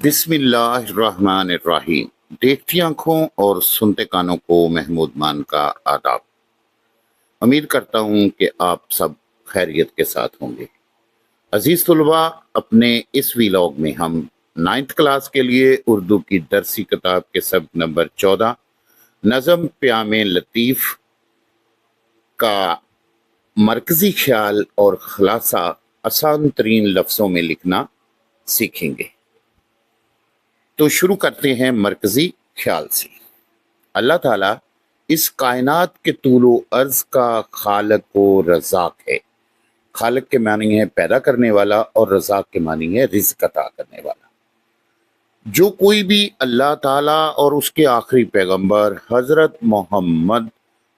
بسم اللہ الرحمن الرحیم۔ دیکھتی آنکھوں اور سنتے کانوں کو محمود مان کا آداب۔ امید کرتا ہوں کہ آپ سب خیریت کے ساتھ ہوں گے۔ عزیز طلباء، اپنے اس ویلاگ میں ہم 9th کلاس کے لیے اردو کی درسی کتاب کے سبق نمبر 14 نظم پیام لطیف کا مرکزی خیال اور خلاصہ آسان ترین لفظوں میں لکھنا سیکھیں گے۔ تو شروع کرتے ہیں مرکزی خیال سے۔ اللہ تعالیٰ اس کائنات کے طول و عرض کا خالق و رزاق ہے۔ خالق کے معنی ہے پیدا کرنے والا اور رزاق کے معنی ہے رزق عطا کرنے والا۔ جو کوئی بھی اللہ تعالیٰ اور اس کے آخری پیغمبر حضرت محمد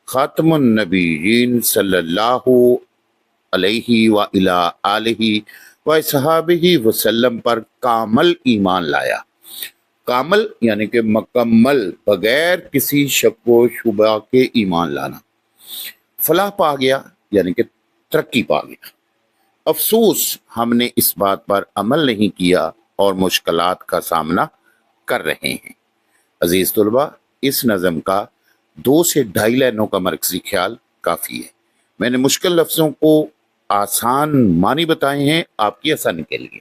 خاتم النبیین صلی اللہ علیہ وآلہ وصحبہ وسلم پر کامل ایمان لایا، کامل یعنی کہ مکمل، بغیر کسی شک و شبہ کے ایمان لانا، فلاح پا گیا یعنی کہ ترقی پا گیا۔ افسوس ہم نے اس بات پر عمل نہیں کیا اور مشکلات کا سامنا کر رہے ہیں۔ عزیز طلباء، اس نظم کا 2 سے 2.5 لائنوں کا مرکزی خیال کافی ہے۔ میں نے مشکل لفظوں کو آسان معنی بتائے ہیں آپ کی آسانی کے لیے،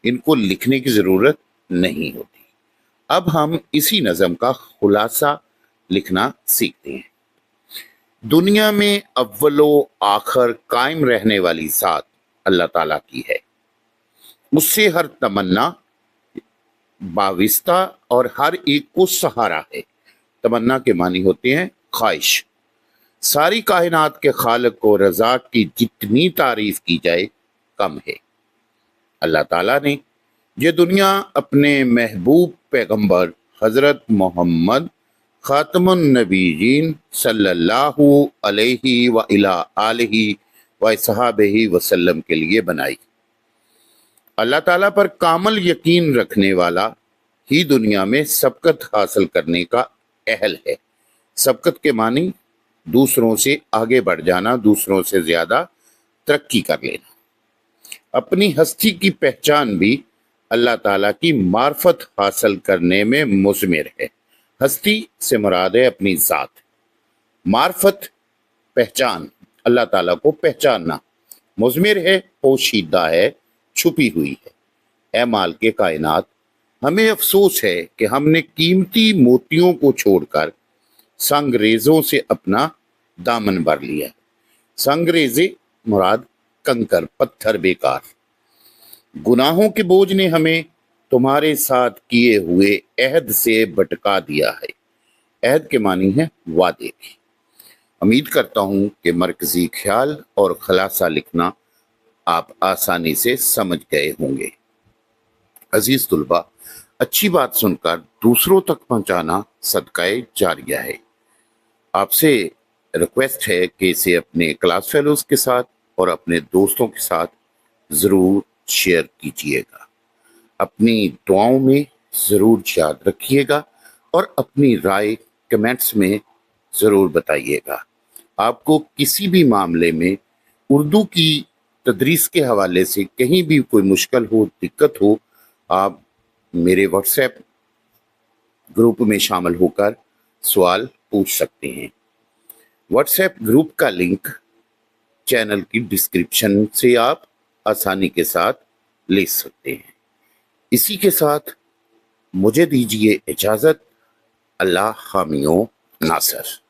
ان کو لکھنے کی ضرورت نہیں ہوتی۔ اب ہم اسی نظم کا خلاصہ لکھنا سیکھتے ہیں۔ دنیا میں اول و آخر قائم رہنے والی ذات اللہ تعالیٰ کی ہے۔ اس سے ہر تمنا وابستہ اور ہر ایک کو سہارا ہے۔ تمنا کے معنی ہوتے ہیں خواہش۔ ساری کائنات کے خالق و رزاق کی جتنی تعریف کی جائے کم ہے۔ اللہ تعالیٰ نے یہ دنیا اپنے محبوب پیغمبر حضرت محمد خاتم النبیین صلی اللہ علیہ وآلہ وصحبہ وسلم کے لیے بنائی۔ اللہ تعالیٰ پر کامل یقین رکھنے والا ہی دنیا میں سبقت حاصل کرنے کا اہل ہے۔ سبقت کے معنی دوسروں سے آگے بڑھ جانا، دوسروں سے زیادہ ترقی کر لینا۔ اپنی ہستی کی پہچان بھی اللہ تعالیٰ کی معرفت حاصل کرنے میں مضمر ہے۔ ہستی سے مراد ہے اپنی ذات، معرفت پہچان، اللہ تعالیٰ کو پہچاننا، مضمر ہے پوشیدہ ہے، چھپی ہوئی ہے۔ اے مالک کائنات، ہمیں افسوس ہے کہ ہم نے قیمتی موتیوں کو چھوڑ کر سنگریزوں سے اپنا دامن بھر لیا۔ سنگریزے مراد کنکر، پتھر، بیکار۔ گناہوں کے بوجھ نے ہمیں تمہارے ساتھ کیے ہوئے عہد سے بھٹکا دیا ہے۔ عہد کے معنی ہے وعدے کی۔ امید کرتا ہوں کہ مرکزی خیال اور خلاصہ لکھنا آپ آسانی سے سمجھ گئے ہوں گے۔ عزیز طلباء، اچھی بات سن کر دوسروں تک پہنچانا صدقہ جاریہ ہے۔ آپ سے ریکویسٹ ہے کہ اسے اپنے کلاس فیلوز کے ساتھ اور اپنے دوستوں کے ساتھ ضرور شیئر کیجیے گا۔ اپنی دعاؤں میں ضرور یاد رکھیے گا اور اپنی رائے کمنٹس میں ضرور بتائیے گا۔ آپ کو کسی بھی معاملے میں اردو کی تدریس کے حوالے سے کہیں بھی کوئی مشکل ہو، دقت ہو، آپ میرے واٹس ایپ گروپ میں شامل ہو کر سوال پوچھ سکتے ہیں۔ واٹس ایپ گروپ کا لنک چینل کی ڈسکرپشن سے آپ آسانی کے ساتھ لے سکتے ہیں۔ اسی کے ساتھ مجھے دیجیے اجازت۔ اللہ حامی و ناصر۔